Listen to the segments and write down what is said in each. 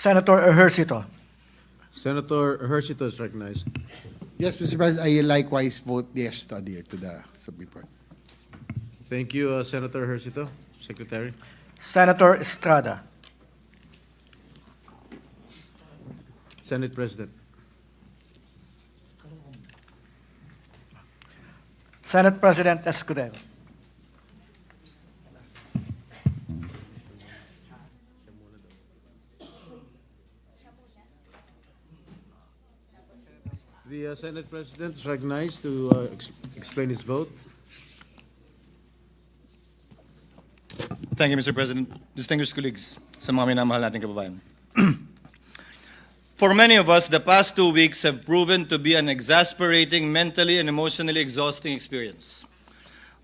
Senator Ejercito. Senator Ejercito is recognized. Yes, Mr. President, I likewise vote yes to adhere to the Supreme Court. Thank you, Senator Ejercito. Secretary. Senator Estrada. Senate President. Senate President Escudero. The Senate President is recognized to explain his vote. Thank you, Mr. President. Distinguished colleagues, sa mga minamahal nating kababayan. For many of us, the past 2 weeks have proven to be an exasperating, mentally and emotionally exhausting experience.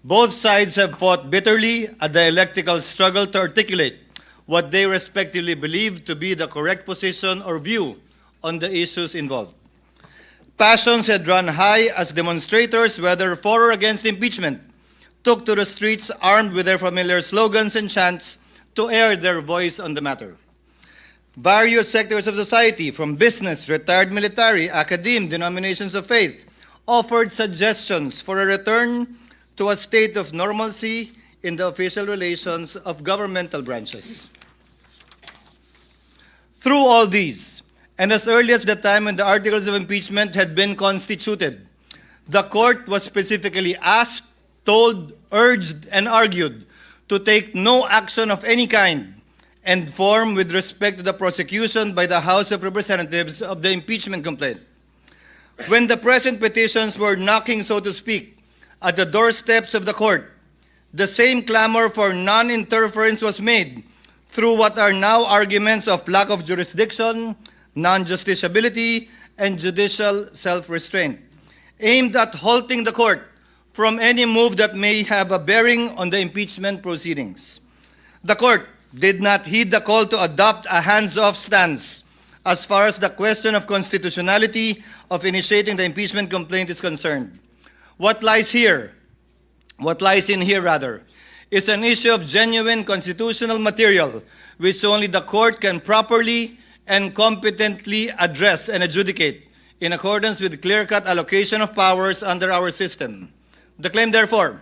Both sides have fought bitterly a dialectical struggle to articulate what they respectively believe to be the correct position or view on the issues involved. Passions had run high as demonstrators, whether for or against impeachment, took to the streets armed with their familiar slogans and chants to air their voice on the matter. Various sectors of society, from business, retired military, academe, denominations of faith, offered suggestions for a return to a state of normalcy in the official relations of governmental branches. Through all these, and as early as the time when the articles of impeachment had been constituted, the court was specifically asked, told, urged, and argued to take no action of any kind and form with respect to the prosecution by the House of Representatives of the impeachment complaint. When the present petitions were knocking, so to speak, at the doorsteps of the court, the same clamor for non-interference was made through what are now arguments of lack of jurisdiction, non-justiciability, and judicial self-restraint, aimed at halting the court from any move that may have a bearing on the impeachment proceedings. The court did not heed the call to adopt a hands-off stance as far as the question of constitutionality of initiating the impeachment complaint is concerned. What lies in here, is an issue of genuine constitutional material which only the court can properly and competently address and adjudicate in accordance with clear-cut allocation of powers under our system. The claim, therefore,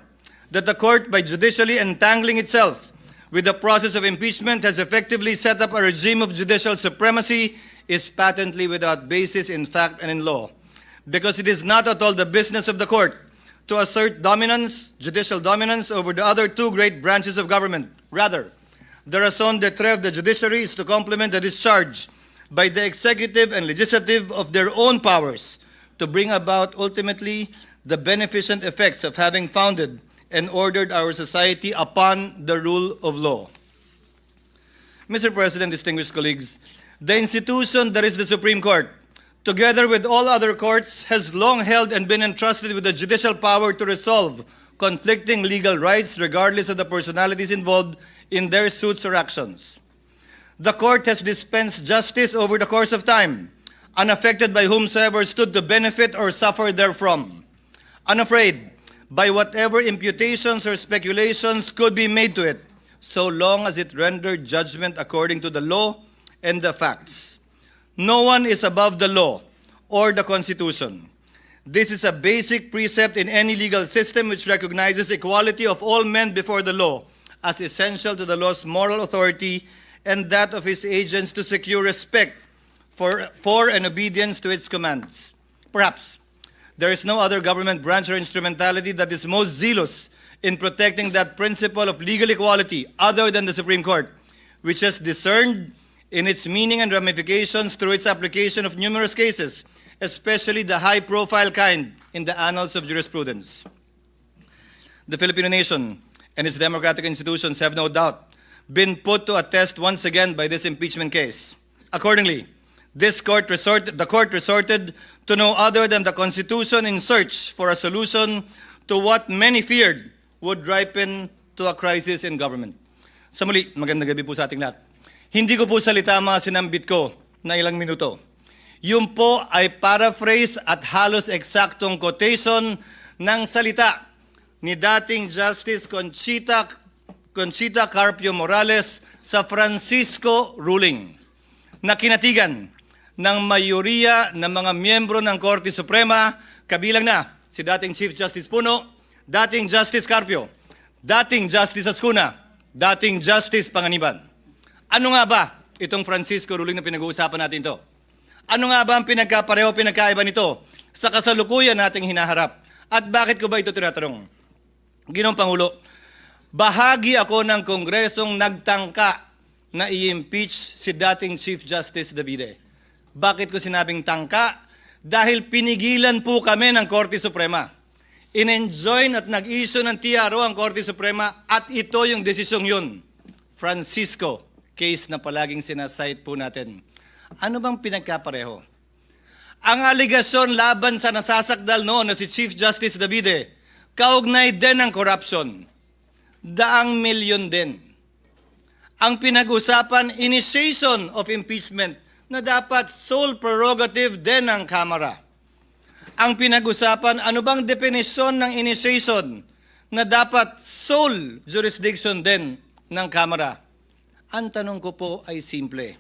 that the court, by judicially entangling itself with the process of impeachment, has effectively set up a regime of judicial supremacy is patently without basis in fact and in law, because it is not at all the business of the court to assert dominance, judicial dominance, over the other two great branches of government. Rather, the raison d'etre of the judiciary is to complement the discharge by the executive and legislative of their own powers to bring about ultimately the beneficent effects of having founded and ordered our society upon the rule of law. Mr. President, distinguished colleagues, the institution that is the Supreme Court, together with all other courts, has long held and been entrusted with the judicial power to resolve conflicting legal rights regardless of the personalities involved in their suits or actions. The court has dispensed justice over the course of time, unaffected by whomsoever stood to benefit or suffer therefrom, unafraid by whatever imputations or speculations could be made to it, so long as it rendered judgment according to the law and the facts. No one is above the law or the Constitution. This is a basic precept in any legal system which recognizes equality of all men before the law as essential to the law's moral authority and that of its agents to secure respect for and obedience to its commands. Perhaps there is no other government branch or instrumentality that is most zealous in protecting that principle of legal equality other than the Supreme Court, which has discerned in its meaning and ramifications through its application of numerous cases, especially the high-profile kind in the annals of jurisprudence. The Filipino nation and its democratic institutions have no doubt been put to a test once again by this impeachment case. Accordingly, the court resorted to no other than the Constitution in search for a solution to what many feared would ripen to a crisis in government. Sa muli, magandang gabi po sa ating lahat. Hindi ko po salita mga sinambit ko na ilang minuto. Yun po ay paraphrase at halos eksaktong quotation ng salita ni dating Justice Conchita Carpio Morales sa Francisco ruling. na kinatigan ng mayoriya ng mga miyembro ng Korte Suprema, kabilang na si dating Chief Justice Puno, dating Justice Carpio, dating Justice Ascuna, dating Justice Panganiban. Ano nga ba itong Francisco ruling na pinag-uusapan natin to? Ano nga ba ang pinagkapareho, pinagkaiba nito sa kasalukuyan nating hinaharap? At bakit ko ba ito tinatanong? Ginoong Pangulo, bahagi ako ng Kongresong nagtangka na i-impeach si dating Chief Justice Davide. Bakit ko sinabing tangka? Dahil pinigilan po kami ng Korte Suprema. In-enjoin at nag-issue ng TRO ang Korte Suprema at ito yung desisyong yun. Francisco, case na palaging sinasite po natin. Ano bang pinagkapareho? Ang aligasyon laban sa nasasakdal noon na si Chief Justice Davide, kaugnay din ng corruption. Daang milyon din. Ang pinag-usapan, initiation of impeachment na dapat sole prerogative din ng Kamara. Ang pinag-usapan, ano bang definisyon ng initiation na dapat sole jurisdiction din ng Kamara? Ang tanong ko po ay simple.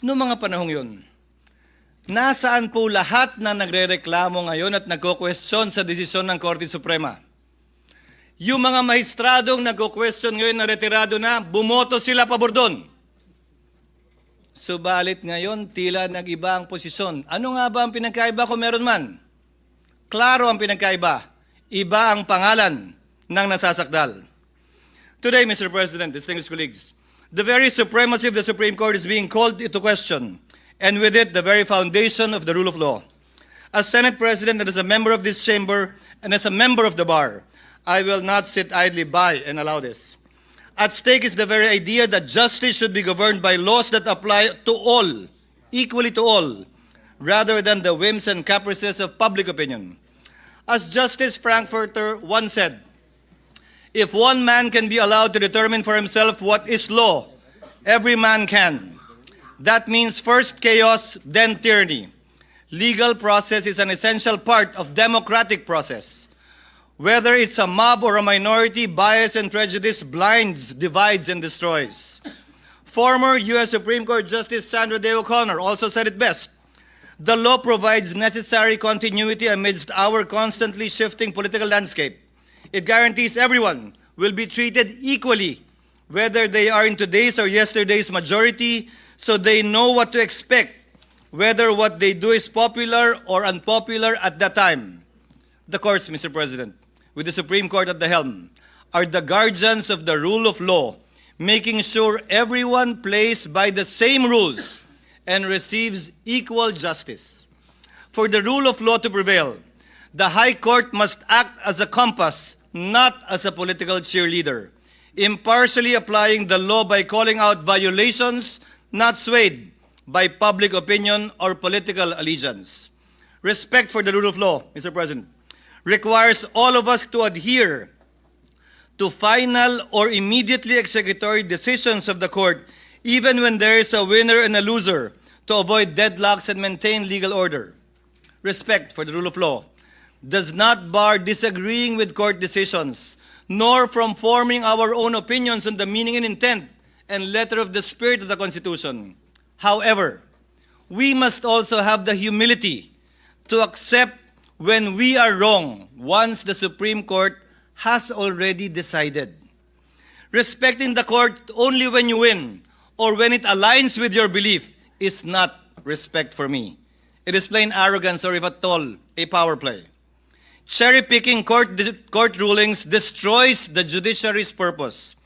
Noong mga panahong yun, nasaan po lahat na nagrereklamo ngayon at nagko-question sa desisyon ng Korte Suprema? Yung mga mahistradong nagko-question ngayon na retirado na, bumoto sila pabor doon. Subalit ngayon, tila nag-iba ang posisyon. Ano nga ba ang pinagkaiba kung meron man? Klaro ang pinagkaiba. Iba ang pangalan ng nasasakdal. Today, Mr. President, distinguished colleagues, the very supremacy of the Supreme Court is being called into question, and with it, the very foundation of the rule of law. As Senate President and as a member of this chamber and as a member of the bar, I will not sit idly by and allow this. At stake is the very idea that justice should be governed by laws that apply to all, equally to all, rather than the whims and caprices of public opinion. As Justice Frankfurter once said, if one man can be allowed to determine for himself what is law, every man can. That means first chaos, then tyranny. Legal process is an essential part of democratic process. Whether it's a mob or a minority, bias and prejudice blinds, divides, and destroys. Former U.S. Supreme Court Justice Sandra Day O'Connor also said it best. The law provides necessary continuity amidst our constantly shifting political landscape. It guarantees everyone will be treated equally, whether they are in today's or yesterday's majority, so they know what to expect, whether what they do is popular or unpopular at that time. The courts, Mr. President, with the Supreme Court at the helm, are the guardians of the rule of law, making sure everyone plays by the same rules and receives equal justice. For the rule of law to prevail, the High Court must act as a compass, not as a political cheerleader, impartially applying the law by calling out violations, not swayed by public opinion or political allegiance. Respect for the rule of law, Mr. President, requires all of us to adhere to final or immediately executory decisions of the court, even when there is a winner and a loser, to avoid deadlocks and maintain legal order. Respect for the rule of law does not bar disagreeing with court decisions, nor from forming our own opinions on the meaning and intent and letter of the spirit of the Constitution. However, we must also have the humility to accept when we are wrong once the Supreme Court has already decided. Respecting the court only when you win or when it aligns with your belief is not respect for me. It is plain arrogance or if at all, a power play. Cherry-picking court rulings destroys the judiciary's purpose.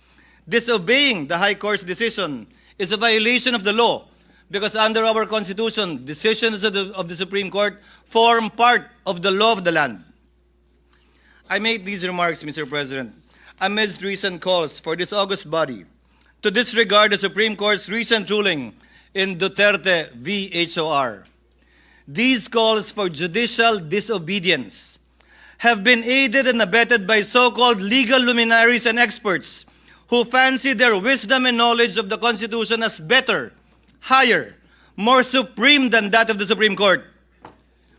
Disobeying the High Court's decision is a violation of the law because under our Constitution, decisions of the Supreme Court form part of the law of the land. I made these remarks, Mr. President, amidst recent calls for this august body to disregard the Supreme Court's recent ruling in Duterte v. HOR. These calls for judicial disobedience have been aided and abetted by so-called legal luminaries and experts who fancy their wisdom and knowledge of the Constitution as better, higher, more supreme than that of the Supreme Court.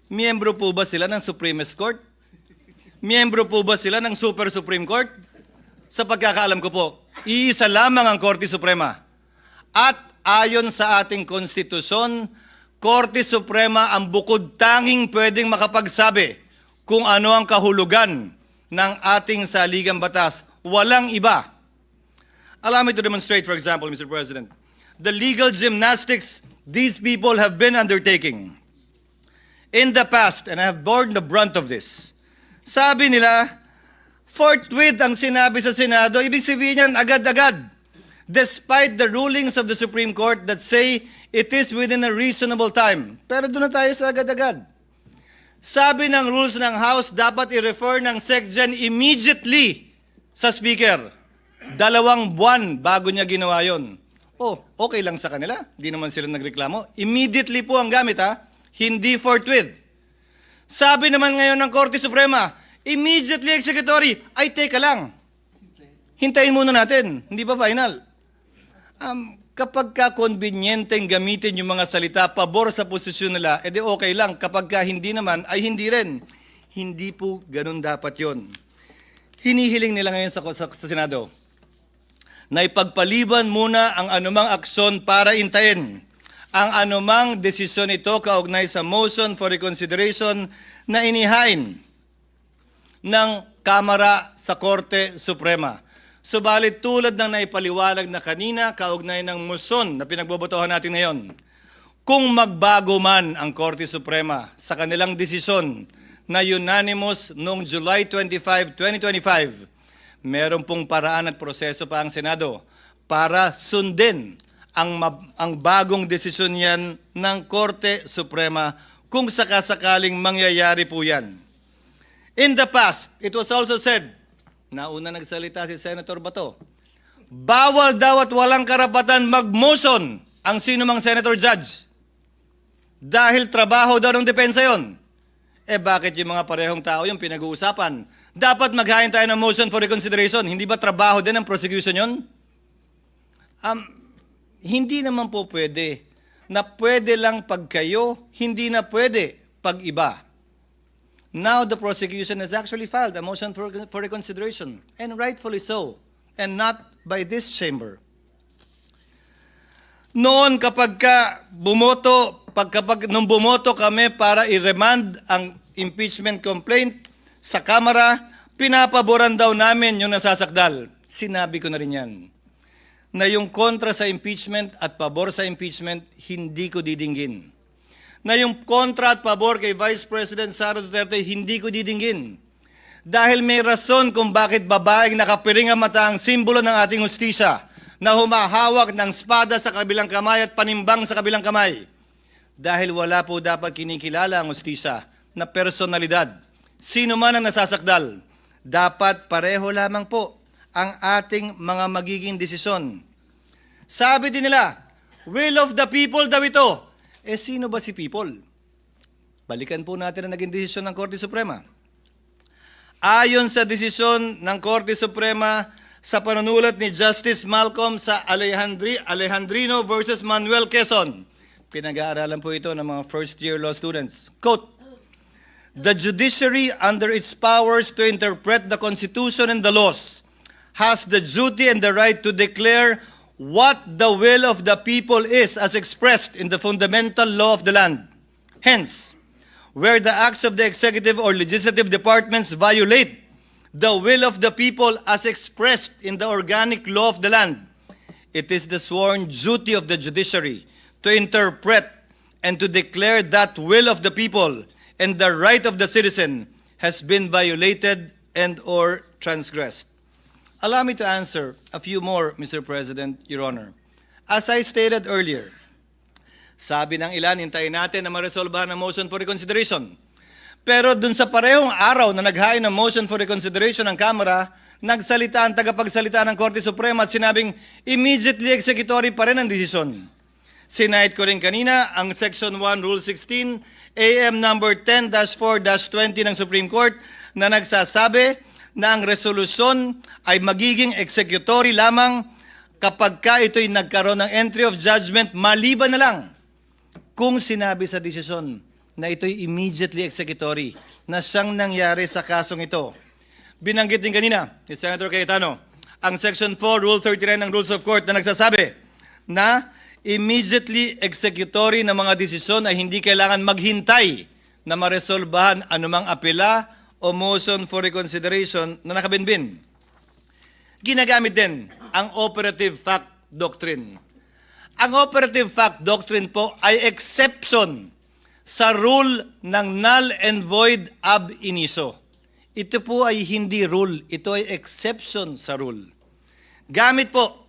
Miyembro po ba sila ng Supremist Court? Miyembro po ba sila ng Super Supreme Court? Sa pagkakaalam ko po, iisa lamang ang Korte Suprema. At ayon sa ating konstitusyon, Korte Suprema ang bukod tanging pwedeng makapagsabi kung ano ang kahulugan ng ating saligang batas. Walang iba. Allow me to demonstrate, for example, Mr. President, the legal gymnastics these people have been undertaking. In the past, and I have borne the brunt of this, sabi nila, forthwith ang sinabi sa Senado, ibig sabihin yan agad-agad. Despite the rulings of the Supreme Court that say it is within a reasonable time. Pero doon na tayo sa agad-agad. Sabi ng rules ng House, dapat i-refer ng SecGen immediately sa Speaker. 2 buwan bago niya ginawa yon. Oh, okay lang sa kanila. Di naman sila nagreklamo. Immediately po ang gamit, ha? Hindi forthwith. Sabi naman ngayon ng Korte Suprema, immediately executory. Ay, teka lang. Hintayin muna natin. Hindi ba final? Kapag ka convenienteng gamitin yung mga salita pabor sa posisyon nila, edi okay lang. Kapag ka hindi naman, ay hindi rin. Hindi po ganun dapat yon. Hinihiling nila ngayon sa Senado na ipagpaliban muna ang anumang aksyon para intayin ang anumang desisyon ito kaugnay sa motion for reconsideration na inihain ng Kamara sa Korte Suprema. Subalit tulad ng naipaliwanag na kanina kaugnay ng motion na pinagbobotohan natin ngayon, kung magbago man ang Korte Suprema sa kanilang desisyon na unanimous noong July 25, 2025, meron pong paraan at proseso pa ang Senado para sundin ang bagong desisyon yan ng Korte Suprema kung sakasakaling mangyayari po yan. In the past, it was also said, nauna nagsalita si Senator Bato, bawal daw at walang karapatan mag-motion ang sinumang Senator Judge dahil trabaho daw ng depensa yon. Eh bakit yung mga parehong tao yung pinag-uusapan? Dapat maghain tayo ng motion for reconsideration. Hindi ba trabaho din ng prosecution yon? Hindi naman po pwede na pwede lang pag kayo, hindi na pwede pag iba. Now the prosecution has actually filed a motion for reconsideration, and rightfully so, and not by this chamber. Noon kapag nung bumoto kami para i-remand ang impeachment complaint sa Kamara, pinapaboran daw namin yung nasasakdal. Sinabi ko na rin yan, na yung kontra sa impeachment at pabor sa impeachment, hindi ko didinggin. Na yung kontra at pabor kay Vice President Sara Duterte, hindi ko didinggin. Dahil may rason kung bakit babaeng nakapiring ang mata ang simbolo ng ating hustisya, na humahawak ng espada sa kabilang kamay at panimbang sa kabilang kamay. Dahil wala po dapat kinikilala ang hustisya na personalidad. Sino man ang nasasakdal, dapat pareho lamang po ang ating mga magiging desisyon. Sabi din nila, will of the people daw ito. Eh sino ba si people? Balikan po natin ang naging desisyon ng Korte Suprema. Ayon sa desisyon ng Korte Suprema sa panunulat ni Justice Malcolm sa Alejandrino versus Manuel Quezon, pinag-aaralan po ito ng mga first-year law students. Quote, the judiciary, under its powers to interpret the Constitution and the laws, has the duty and the right to declare what the will of the people is as expressed in the fundamental law of the land. Hence, where the acts of the executive or legislative departments violate the will of the people as expressed in the organic law of the land, it is the sworn duty of the judiciary to interpret and to declare that will of the people and the right of the citizen has been violated and or transgressed. Allow me to answer a few more, Mr. President, Your Honor. As I stated earlier, sabi ng ilan, hintayin natin na maresolbahan ang motion for reconsideration. Pero dun sa parehong araw na naghain ng motion for reconsideration ng Kamara, nagsalita ang tagapagsalita ng Korte Suprema at sinabing immediately executory pa rin ang desisyon. Sinahit ko rin kanina ang Section 1, Rule 16, AM number 10-4-20 ng Supreme Court na nagsasabi na ang resolusyon ay magiging executory lamang kapag ka ito'y nagkaroon ng entry of judgment maliban na lang kung sinabi sa desisyon na ito'y immediately executory na siyang nangyari sa kasong ito. Binanggit din kanina ni Senator Cayetano ang Section 4, Rule 39 ng Rules of Court na nagsasabi na immediately executory na mga desisyon ay hindi kailangan maghintay na maresolbahan anumang apela o motion for reconsideration na nakabinbin. Ginagamit din ang operative fact doctrine. Ang operative fact doctrine po ay exception sa rule ng null and void ab initio. Ito po ay hindi rule, ito ay exception sa rule. Gamit po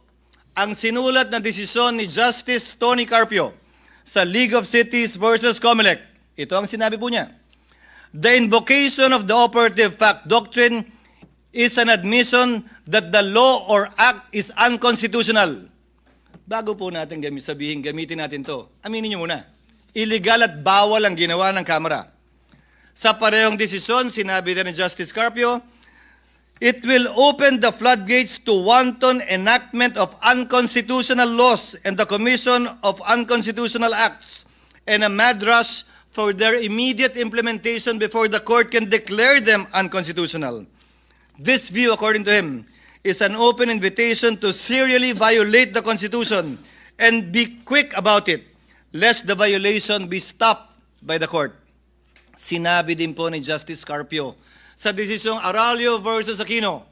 ang sinulat na desisyon ni Justice Tony Carpio sa League of Cities versus Comelec. Ito ang sinabi po niya. The invocation of the operative fact doctrine is an admission that the law or act is unconstitutional. Bago po natin gamitin natin to, aminin niyo muna, illegal at bawal ang ginawa ng Kamara. Sa parehong desisyon, sinabi din ni Justice Carpio, it will open the floodgates to wanton enactment of unconstitutional laws and the commission of unconstitutional acts and a mad rush for their immediate implementation before the court can declare them unconstitutional. This view, according to him, is an open invitation to serially violate the Constitution and be quick about it, lest the violation be stopped by the court. Sinabi din po ni Justice Carpio sa desisyong Aralio versus Aquino,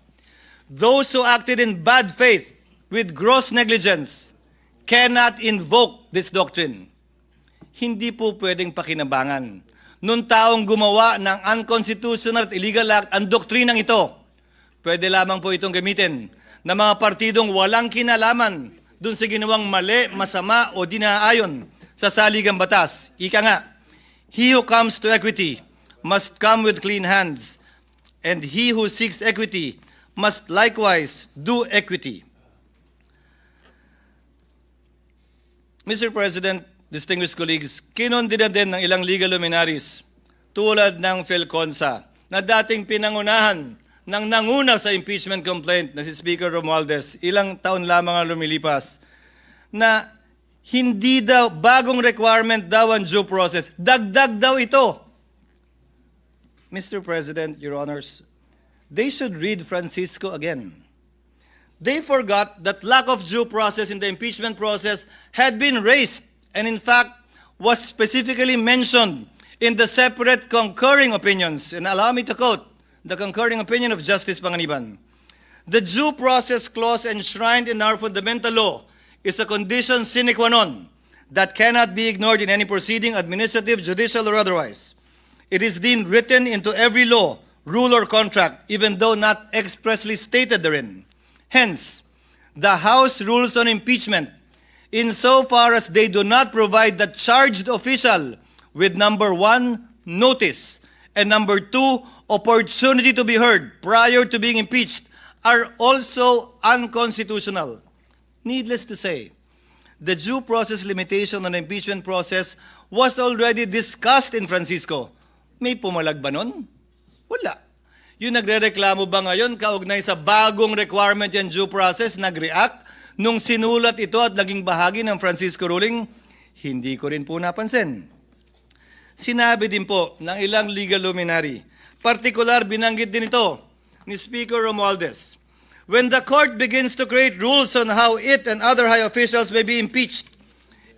those who acted in bad faith with gross negligence cannot invoke this doctrine. Hindi po pwedeng pakinabangan nung taong gumawa ng unconstitutional at illegal act ang doktrinang ito. Pwede lamang po itong gamitin ng mga partidong walang kinalaman dun sa ginawang mali, masama o dinaayon sa saligang batas. Ika nga, he who comes to equity must come with clean hands, and he who seeks equity must likewise do equity. Mr. President, distinguished colleagues, kinondena din ng ilang legal luminaries tulad ng Felconsa na dating pinangunahan ng nanguna sa impeachment complaint na si Speaker Romualdez, ilang taon lamang ang lumilipas, na hindi daw, bagong requirement daw ang due process. Dagdag daw ito. Mr. President, Your Honors, they should read Francisco again. They forgot that lack of due process in the impeachment process had been raised and in fact was specifically mentioned in the separate concurring opinions. And allow me to quote the concurring opinion of Justice Panganiban. The due process clause enshrined in our fundamental law is a condition sine qua non that cannot be ignored in any proceeding, administrative, judicial, or otherwise. It is deemed written into every law, rule, or contract, even though not expressly stated therein. Hence, the House rules on impeachment, insofar as they do not provide the charged official with number 1, notice, and number 2, opportunity to be heard prior to being impeached, are also unconstitutional. Needless to say, the due process limitation on the impeachment process was already discussed in Francisco. May pumalag ba nun? Wala. Yung nagre-reklamo ba ngayon kaugnay sa bagong requirement yung due process, nag-react nung sinulat ito at naging bahagi ng Francisco ruling? Hindi ko rin po napansin. Sinabi din po ng ilang legal luminary, partikular binanggit din ito ni Speaker Romualdez. When the court begins to create rules on how it and other high officials may be impeached,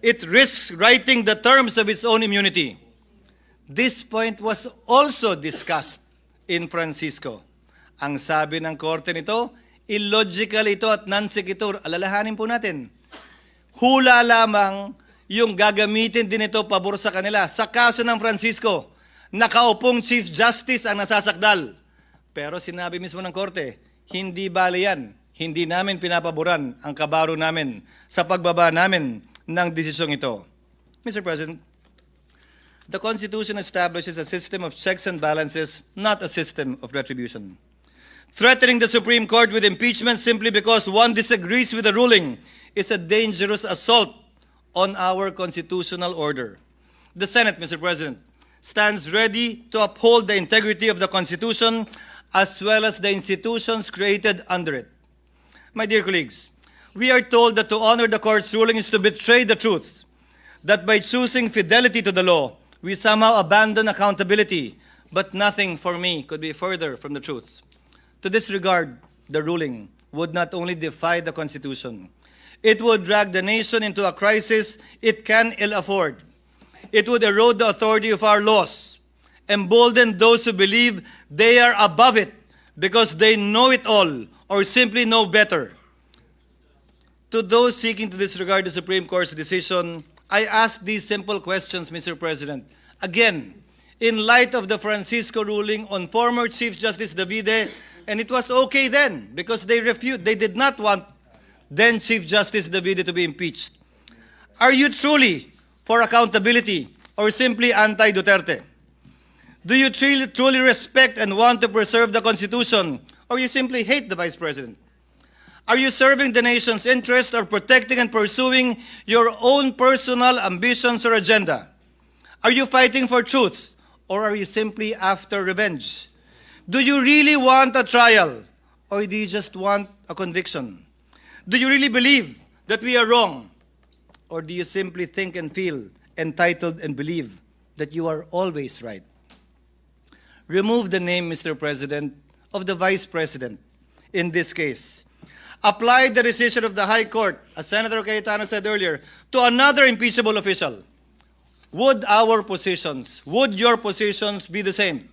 it risks writing the terms of its own immunity. This point was also discussed in Francisco. Ang sabi ng korte nito, illogical ito at non-sequitur. Alalahanin po natin. Hula lamang yung gagamitin din ito pabor sa kanila. Sa kaso ng Francisco, nakaupong Chief Justice ang nasasakdal. Pero sinabi mismo ng korte, hindi bale yan. Hindi namin pinapaboran ang kabaro namin sa pagbaba namin ng desisyong ito. Mr. President, the Constitution establishes a system of checks and balances, not a system of retribution. Threatening the Supreme Court with impeachment simply because one disagrees with the ruling is a dangerous assault on our constitutional order. The Senate, Mr. President, stands ready to uphold the integrity of the Constitution as well as the institutions created under it. My dear colleagues, we are told that to honor the court's ruling is to betray the truth, that by choosing fidelity to the law, we somehow abandon accountability, but nothing for me could be further from the truth. To disregard the ruling would not only defy the Constitution, It would drag the nation into a crisis it can ill afford. It would erode the authority of our laws, embolden those who believe they are above it because they know it all or simply know better. To those seeking to disregard the Supreme Court's decision, I ask these simple questions, Mr. President. Again, in light of the Francisco ruling on former Chief Justice Davide, and it was okay then because they did not want then Chief Justice Davide to be impeached. Are you truly for accountability or simply anti-Duterte? Do you truly respect and want to preserve the Constitution, or you simply hate the Vice President? Are you serving the nation's interest or protecting and pursuing your own personal ambitions or agenda? Are you fighting for truth, or are you simply after revenge? Do you really want a trial, or do you just want a conviction? Do you really believe that we are wrong, or do you simply think and feel entitled and believe that you are always right? Remove the name, Mr. President, of the Vice President in this case. Apply the decision of the High Court, as Senator Cayetano said earlier, to another impeachable official. Would your positions be the same?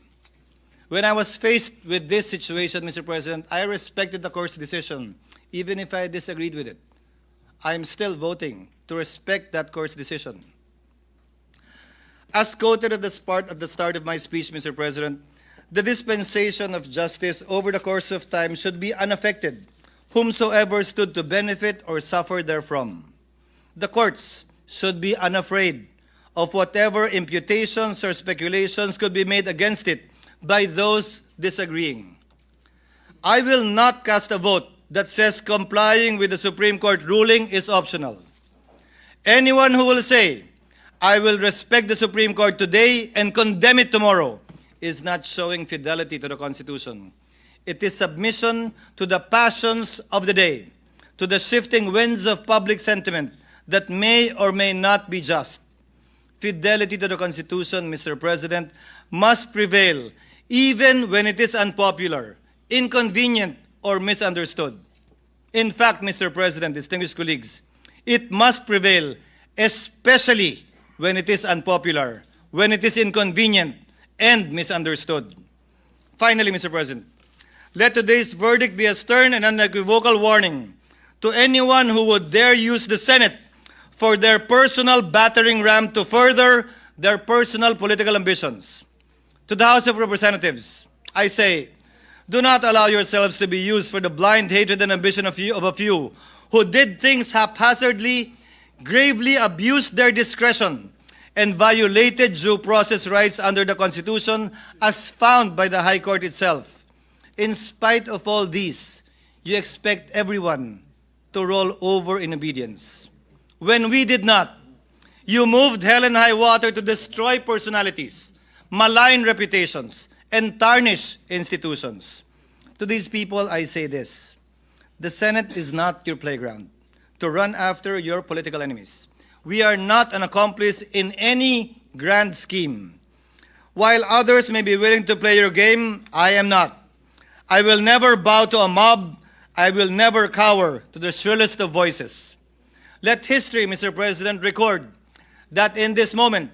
When I was faced with this situation, Mr. President, I respected the court's decision, even if I disagreed with it. I am still voting to respect that court's decision. As quoted at the start of my speech, Mr. President, the dispensation of justice over the course of time should be unaffected, whomsoever stood to benefit or suffer therefrom. The courts should be unafraid of whatever imputations or speculations could be made against it by those disagreeing. I will not cast a vote that says complying with the Supreme Court ruling is optional. Anyone who will say, I will respect the Supreme Court today and condemn it tomorrow, is not showing fidelity to the Constitution. It is submission to the passions of the day, to the shifting winds of public sentiment that may or may not be just. Fidelity to the Constitution, Mr. President, must prevail even when it is unpopular, inconvenient, or misunderstood. In fact, Mr. President, distinguished colleagues, it must prevail especially when it is unpopular, when it is inconvenient, and misunderstood. Finally, Mr. President, let today's verdict be a stern and unequivocal warning to anyone who would dare use the Senate for their personal battering ram to further their personal political ambitions. To the House of Representatives, I say, do not allow yourselves to be used for the blind hatred and ambition of a few who did things haphazardly, gravely abused their discretion, and violated due process rights under the Constitution as found by the High Court itself. In spite of all these, you expect everyone to roll over in obedience. When we did not, you moved hell and high water to destroy personalities, malign reputations, and tarnish institutions. To these people, I say this: the Senate is not your playground to run after your political enemies. We are not an accomplice in any grand scheme. While others may be willing to play your game, I am not. I will never bow to a mob. I will never cower to the shrillest of voices. Let history, Mr. President, record that in this moment,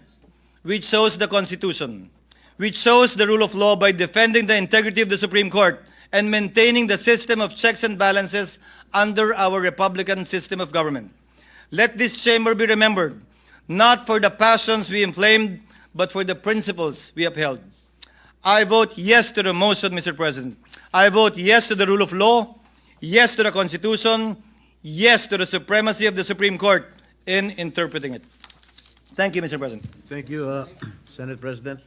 we chose the Constitution. We chose the rule of law by defending the integrity of the Supreme Court and maintaining the system of checks and balances under our Republican system of government. Let this chamber be remembered, not for the passions we inflamed, but for the principles we upheld. I vote yes to the motion, Mr. President. I vote yes to the rule of law, yes to the Constitution, yes to the supremacy of the Supreme Court in interpreting it. Thank you, Mr. President. Thank you, Senate President.